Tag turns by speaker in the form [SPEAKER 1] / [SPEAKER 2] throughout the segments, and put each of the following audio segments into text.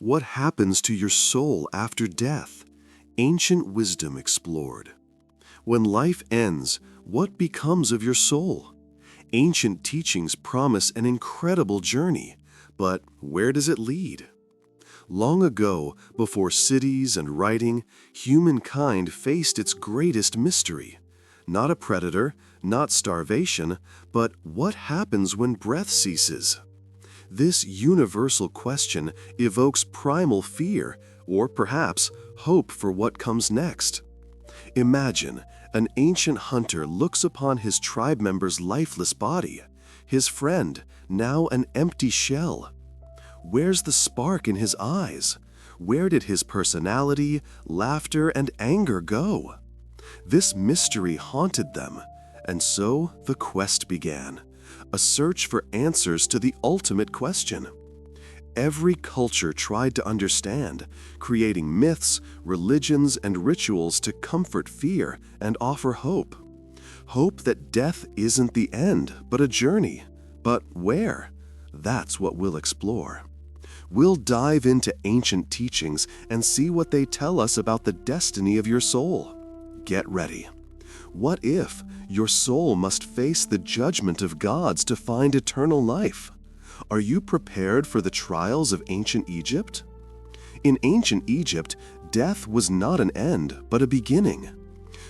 [SPEAKER 1] What happens to your soul after death? Ancient wisdom explored. When life ends, what becomes of your soul? Ancient teachings promise an incredible journey, but where does it lead? Long ago, before cities and writing, humankind faced its greatest mystery. Not a predator, not starvation, but what happens when breath ceases? This universal question evokes primal fear, or perhaps hope for what comes next. Imagine an ancient hunter looks upon his tribe member's lifeless body, his friend, now an empty shell. Where's the spark in his eyes? Where did his personality, laughter, and anger go? This mystery haunted them, and so the quest began, a search for answers to the ultimate question. Every culture tried to understand, creating myths, religions, and rituals to comfort fear and offer hope. Hope that death isn't the end, but a journey. But where? That's what we'll explore. We'll dive into ancient teachings and see what they tell us about the destiny of your soul. Get ready. What if your soul must face the judgment of gods to find eternal life? Are you prepared for the trials of ancient Egypt? In ancient Egypt, death was not an end, but a beginning.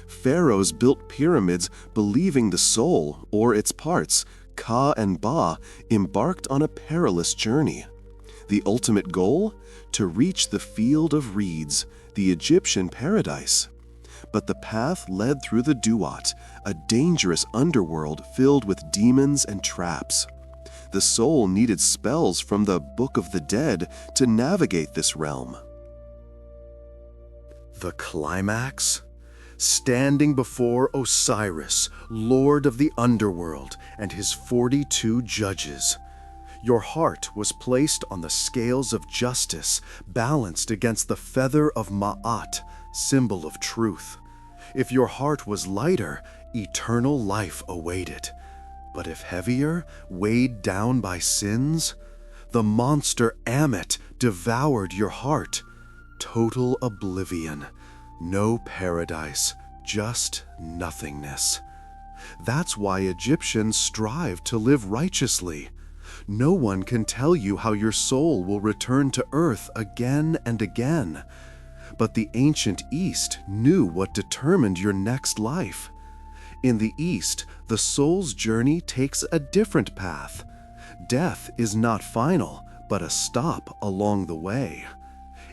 [SPEAKER 1] Pharaohs built pyramids believing the soul, or its parts, Ka and Ba, embarked on a perilous journey. The ultimate goal? To reach the field of reeds, the Egyptian paradise. But the path led through the Duat, a dangerous underworld filled with demons and traps. The soul needed spells from the Book of the Dead to navigate this realm. The climax? Standing before Osiris, Lord of the Underworld, and his 42 judges. Your heart was placed on the scales of justice, balanced against the feather of Ma'at, symbol of truth. If your heart was lighter, eternal life awaited. But if heavier, weighed down by sins, the monster Ammit devoured your heart. Total oblivion. No paradise, just nothingness. That's why Egyptians strive to live righteously. No one can tell you how your soul will return to earth again and again. But the ancient East knew what determined your next life. In the East, the soul's journey takes a different path. Death is not final, but a stop along the way.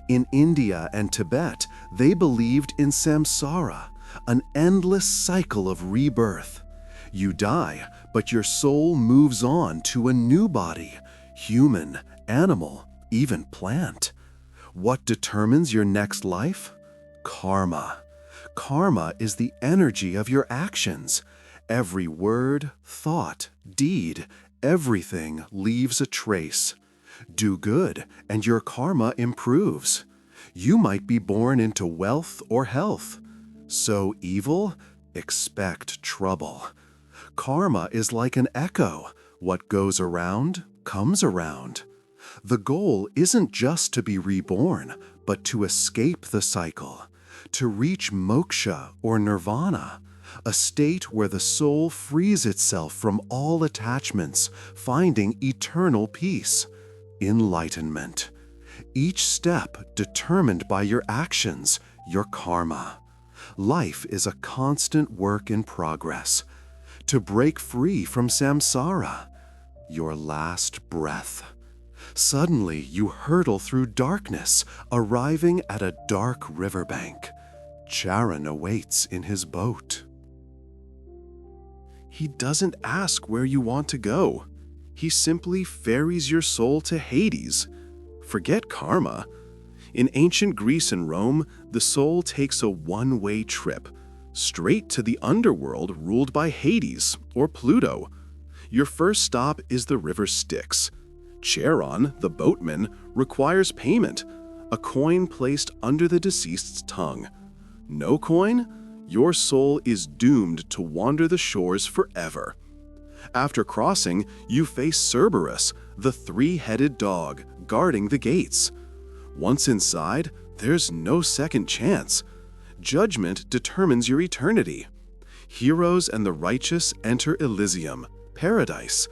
[SPEAKER 1] In India and Tibet, they believed in Samsara, an endless cycle of rebirth. You die, but your soul moves on to a new body, human, animal, even plant. What determines your next life? Karma. Karma is the energy of your actions. Every word, thought, deed, everything leaves a trace. Do good, and your karma improves. You might be born into wealth or health. Sow evil, expect trouble. Karma is like an echo. What goes around, comes around. The goal isn't just to be reborn, but to escape the cycle, to reach Moksha or Nirvana, a state where the soul frees itself from all attachments, finding eternal peace, enlightenment. Each step determined by your actions, your karma. Life is a constant work in progress. To break free from samsara, your last breath. Suddenly, you hurtle through darkness, arriving at a dark riverbank. Charon awaits in his boat. He doesn't ask where you want to go. He simply ferries your soul to Hades. Forget karma. In ancient Greece and Rome, the soul takes a one-way trip, straight to the underworld ruled by Hades or Pluto. Your first stop is the river Styx. Charon, the boatman, requires payment, a coin placed under the deceased's tongue. No coin? Your soul is doomed to wander the shores forever. After crossing, you face Cerberus, the three-headed dog, guarding the gates. Once inside, there's no second chance. Judgment determines your eternity. Heroes and the righteous enter Elysium, paradise,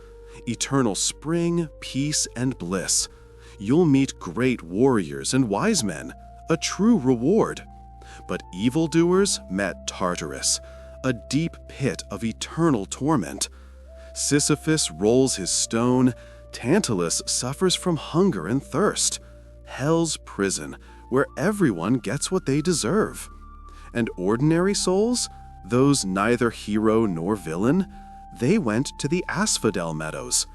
[SPEAKER 1] eternal spring, peace, and bliss. You'll meet great warriors and wise men, a true reward. But evildoers met Tartarus, a deep pit of eternal torment. Sisyphus rolls his stone, Tantalus suffers from hunger and thirst. Hell's prison, where everyone gets what they deserve. And ordinary souls, those neither hero nor villain, they went to the Asphodel Meadows.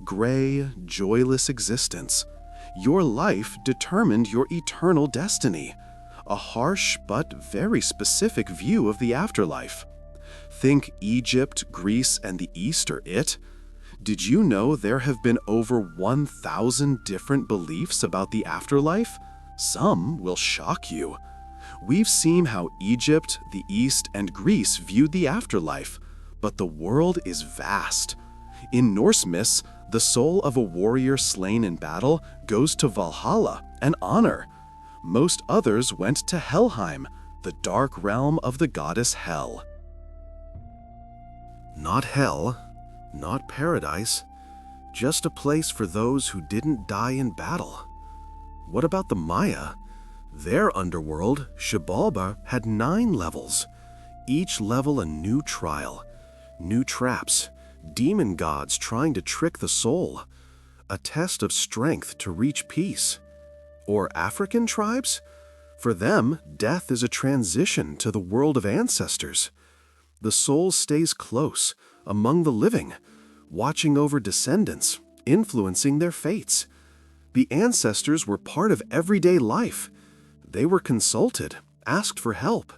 [SPEAKER 1] Gray, joyless existence. Your life determined your eternal destiny. A harsh but very specific view of the afterlife. Think Egypt, Greece, and the East are it? Did you know there have been over 1,000 different beliefs about the afterlife? Some will shock you. We've seen how Egypt, the East, and Greece viewed the afterlife, but the world is vast. In Norse myths, the soul of a warrior slain in battle goes to Valhalla, an honor. Most others went to Hellheim, the dark realm of the goddess Hel. Not hell, not paradise, just a place for those who didn't die in battle. What about the Maya? Their underworld, Shabalba, had 9 levels, each level a new trial, new traps, demon gods trying to trick the soul, a test of strength to reach peace. Or African tribes? For them, death is a transition to the world of ancestors. The soul stays close, among the living, watching over descendants, influencing their fates. The ancestors were part of everyday life. They were consulted, asked for help.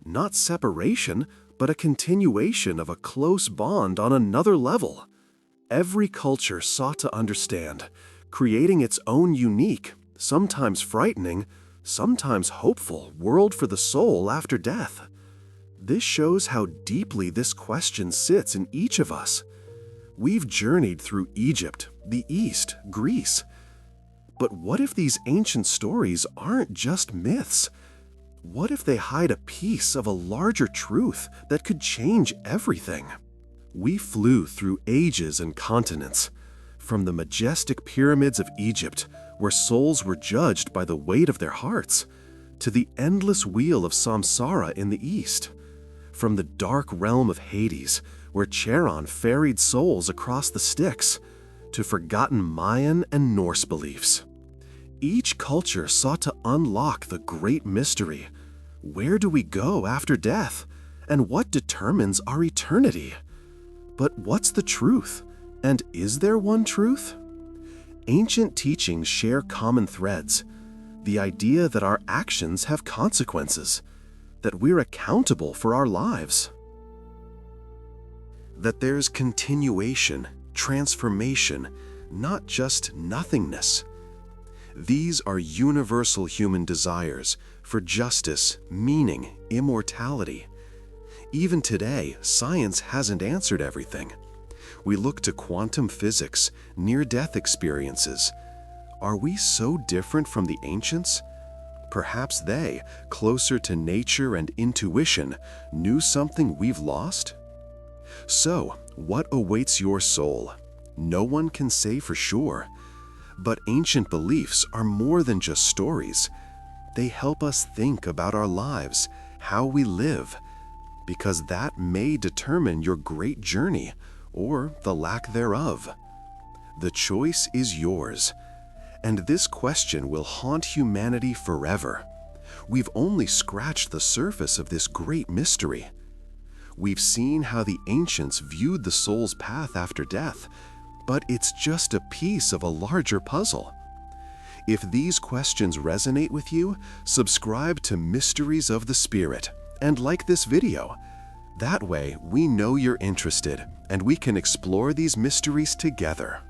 [SPEAKER 1] Not separation, but a continuation of a close bond on another level. Every culture sought to understand, creating its own unique, sometimes frightening, sometimes hopeful world for the soul after death. This shows how deeply this question sits in each of us. We've journeyed through Egypt, the East, Greece. But what if these ancient stories aren't just myths? What if they hide a piece of a larger truth that could change everything? We flew through ages and continents, from the majestic pyramids of Egypt, where souls were judged by the weight of their hearts, to the endless wheel of Samsara in the East, from the dark realm of Hades, where Charon ferried souls across the Styx, to forgotten Mayan and Norse beliefs. Each culture sought to unlock the great mystery. Where do we go after death? And what determines our eternity? But what's the truth? And is there one truth? Ancient teachings share common threads. The idea that our actions have consequences, that we're accountable for our lives, that there's continuation, transformation, not just nothingness. These are universal human desires for justice, meaning, immortality. Even today, science hasn't answered everything. We look to quantum physics, near-death experiences. Are we so different from the ancients? Perhaps they, closer to nature and intuition, knew something we've lost? So, what awaits your soul? No one can say for sure. But ancient beliefs are more than just stories. They help us think about our lives, how we live, because that may determine your great journey or the lack thereof. The choice is yours, and this question will haunt humanity forever. We've only scratched the surface of this great mystery. We've seen how the ancients viewed the soul's path after death, but it's just a piece of a larger puzzle. If these questions resonate with you, subscribe to Mysteries of the Spirit and like this video. That way, we know you're interested and we can explore these mysteries together.